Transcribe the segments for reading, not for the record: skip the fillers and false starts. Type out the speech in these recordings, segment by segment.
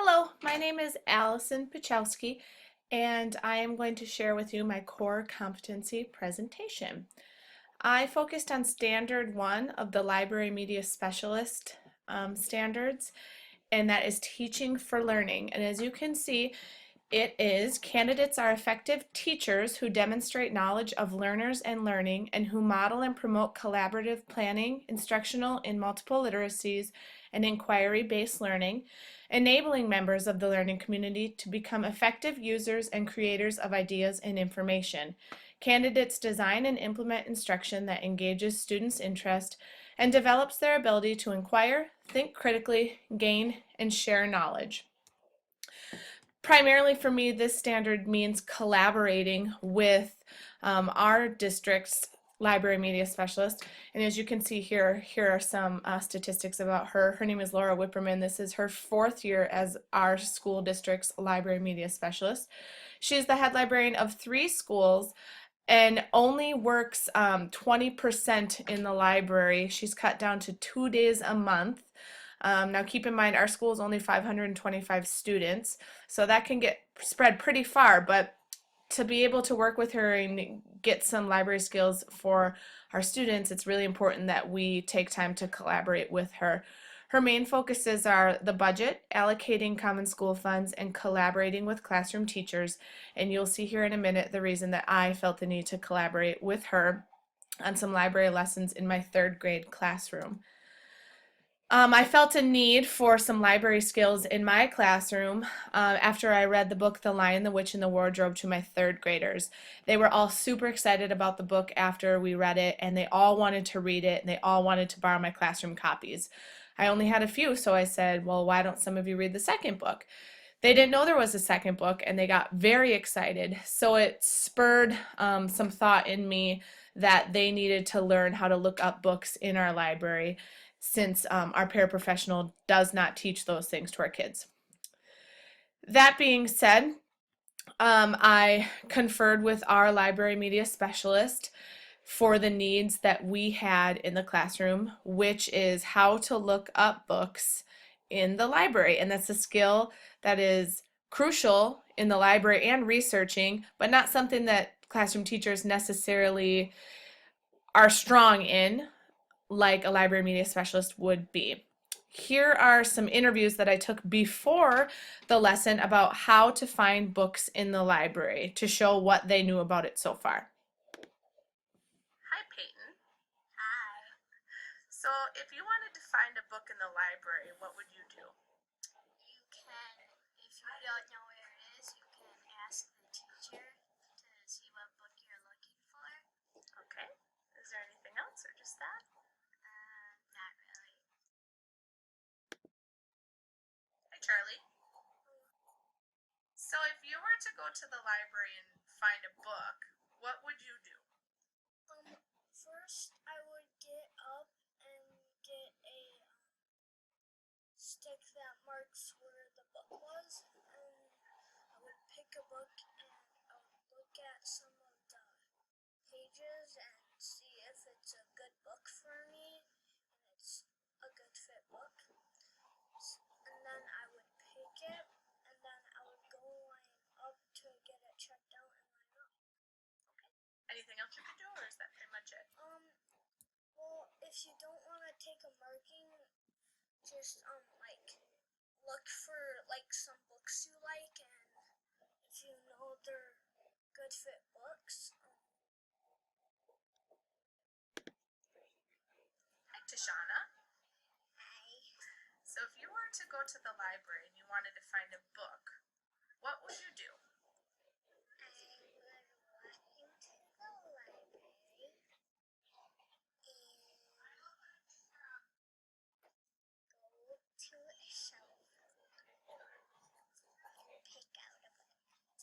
Hello, my name is Allison Pachowski, and I am going to share with you my core competency presentation. I focused on standard one of the library media specialist standards, and that is teaching for learning. And as you can see, it is candidates are effective teachers who demonstrate knowledge of learners and learning and who model and promote collaborative planning, instructional in multiple literacies, and inquiry-based learning, enabling members of the learning community to become effective users and creators of ideas and information. Candidates design and implement instruction that engages students' interest and develops their ability to inquire, think critically, gain, and share knowledge. Primarily for me, this standard means collaborating with our district's library media specialist. And as you can see here are some statistics about her. Her name is Laura Whipperman. This is her 4th year as our school district's library media specialist. She's the head librarian of 3 schools and only works 20% in the library. She's cut down to 2 days a month. Now keep in mind our school is only 525 students, so that can get spread pretty far, but to be able to work with her and get some library skills for our students, it's really important that we take time to collaborate with her. Her main focuses are the budget, allocating common school funds, and collaborating with classroom teachers. And you'll see here in a minute the reason that I felt the need to collaborate with her on some library lessons in my 3rd grade classroom. I felt a need for some library skills in my classroom after I read the book The Lion, the Witch, and the Wardrobe to my 3rd graders. They were all super excited about the book after we read it, and they all wanted to read it, and they all wanted to borrow my classroom copies. I only had a few, so I said, well, why don't some of you read the 2nd book? They didn't know there was a 2nd book, and they got very excited, so it spurred some thought in me that they needed to learn how to look up books in our library, since our paraprofessional does not teach those things to our kids. That being said, I conferred with our library media specialist for the needs that we had in the classroom, which is how to look up books in the library. And that's a skill that is crucial in the library and researching, but not something that classroom teachers necessarily are strong in, like a library media specialist would be. Here are some interviews that I took before the lesson about how to find books in the library to show what they knew about it so far. Hi, Peyton. Hi. So if you wanted to find a book in the library, what would you do? You can, if you don't know where it is, you can ask the teacher to see what book you're looking for. Okay. Is there anything else or just that? Not really. Hi, Charlie. So if you were to go to the library and find a book, what would you do? First I would get up and get a stick that marks where the book was, and I would pick a book and I would look at some of the pages and see if it's a good book for me and it's a good fit book. And then I would pick it, and then I would go line up to get it checked out and line up. Okay. Anything else you could do, or is that pretty much it? Well, if you don't want to take a marking, just like look for like some books you like, and if you know they're good fit books. Hi, Tashana. Hi. So if you were to go to the library and you wanted to find a book, what would you do?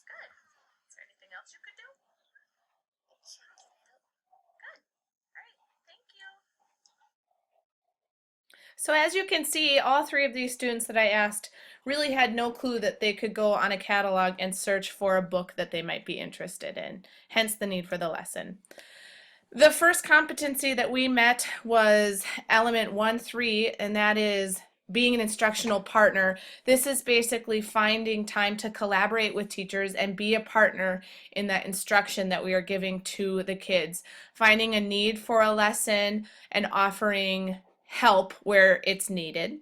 Good. Is there anything else you could do? Good. All right. Thank you. So as you can see, all 3 of these students that I asked really had no clue that they could go on a catalog and search for a book that they might be interested in, hence the need for the lesson. The first competency that we met was element 1.3, and that is being an instructional partner. This is basically finding time to collaborate with teachers and be a partner in that instruction that we are giving to the kids, finding a need for a lesson and offering help where it's needed.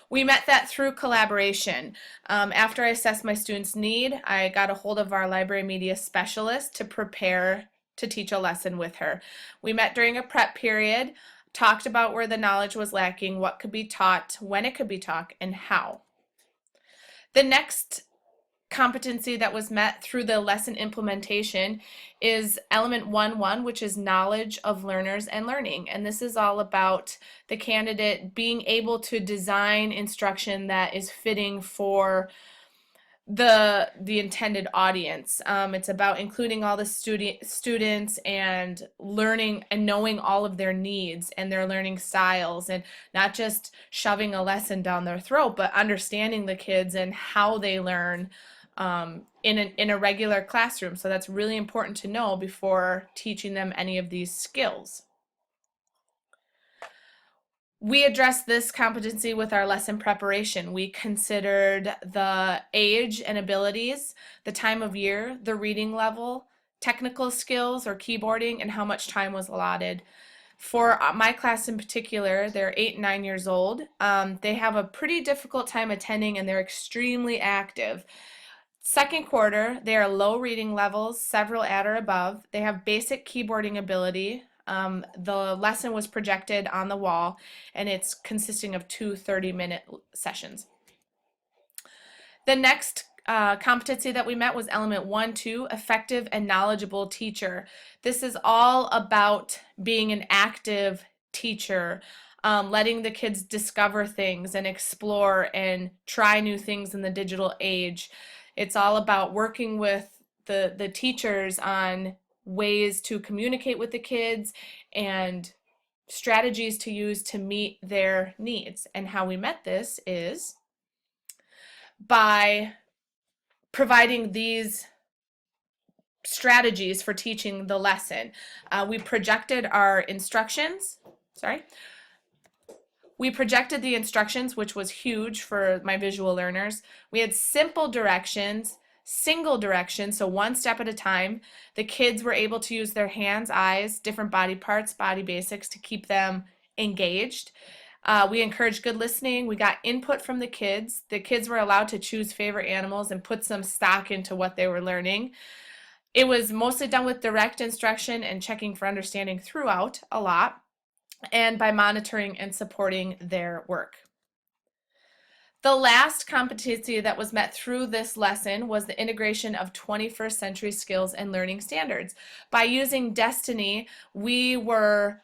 We met that through collaboration. After I assessed my students' need, I got a hold of our library media specialist to prepare to teach a lesson with her. We met during a prep period, talked about where the knowledge was lacking, what could be taught, when it could be taught, and how. The next competency that was met through the lesson implementation is element 1.1, which is knowledge of learners and learning. And this is all about the candidate being able to design instruction that is fitting for the intended audience. It's about including all the students and learning and knowing all of their needs and their learning styles, and not just shoving a lesson down their throat, but understanding the kids and how they learn in a regular classroom. So that's really important to know before teaching them any of these skills. We addressed this competency with our lesson preparation. We considered the age and abilities, the time of year, the reading level, technical skills or keyboarding, and how much time was allotted. For my class in particular, they're 8 and 9 years old. They have a pretty difficult time attending and they're extremely active. Second quarter, they are low reading levels, several at or above. They have basic keyboarding ability. The lesson was projected on the wall, and it's consisting of two 30-minute sessions. The next competency that we met was element 1.2, effective and knowledgeable teacher. This is all about being an active teacher, letting the kids discover things and explore and try new things in the digital age. It's all about working with the teachers on ways to communicate with the kids and strategies to use to meet their needs. And how we met this is by providing these strategies for teaching the lesson. We projected our instructions, We projected the instructions, which was huge for my visual learners. We had simple directions, single direction, so one step at a time. The kids were able to use their hands, eyes, different body parts, body basics to keep them engaged. We encouraged good listening. We got input from the kids. The kids were allowed to choose favorite animals and put some stock into what they were learning. It was mostly done with direct instruction and checking for understanding throughout a lot, and by monitoring and supporting their work. The last competency that was met through this lesson was the integration of 21st century skills and learning standards. By using Destiny, we were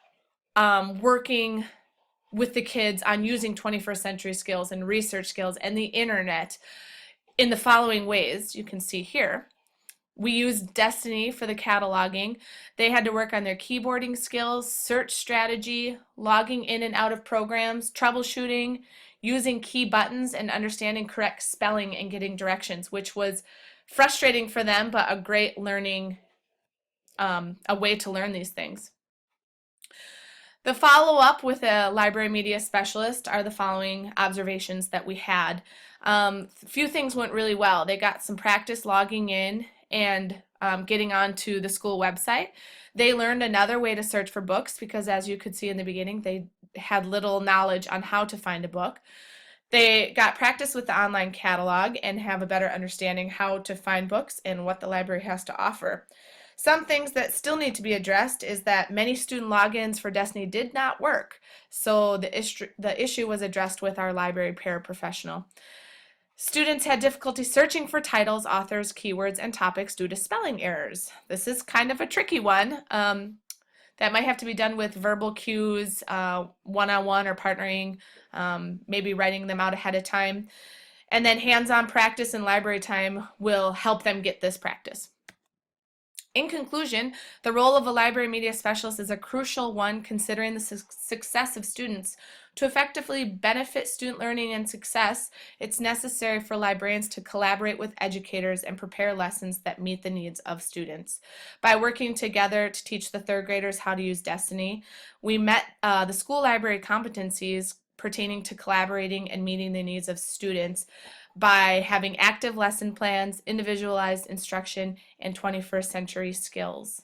working with the kids on using 21st century skills and research skills and the internet in the following ways you can see here. We used Destiny for the cataloging. They had to work on their keyboarding skills, search strategy, logging in and out of programs, troubleshooting, using key buttons, and understanding correct spelling and getting directions, which was frustrating for them, but a great learning, a way to learn these things. The follow-up with a library media specialist are the following observations that we had. A few things went really well. They got some practice logging in and getting onto the school website. They learned another way to search for books because, as you could see in the beginning, they had little knowledge on how to find a book. They got practice with the online catalog and have a better understanding how to find books and what the library has to offer. Some things that still need to be addressed is that many student logins for Destiny did not work, so the issue was addressed with our library paraprofessional. Students had difficulty searching for titles, authors, keywords, and topics due to spelling errors. This is kind of a tricky one. That might have to be done with verbal cues, one-on-one or partnering, maybe writing them out ahead of time. And then hands-on practice and library time will help them get this practice. In conclusion, the role of a library media specialist is a crucial one considering the success of students. To effectively benefit student learning and success, it's necessary for librarians to collaborate with educators and prepare lessons that meet the needs of students. By working together to teach the third graders how to use Destiny, we met the school library competencies pertaining to collaborating and meeting the needs of students by having active lesson plans, individualized instruction, and 21st century skills.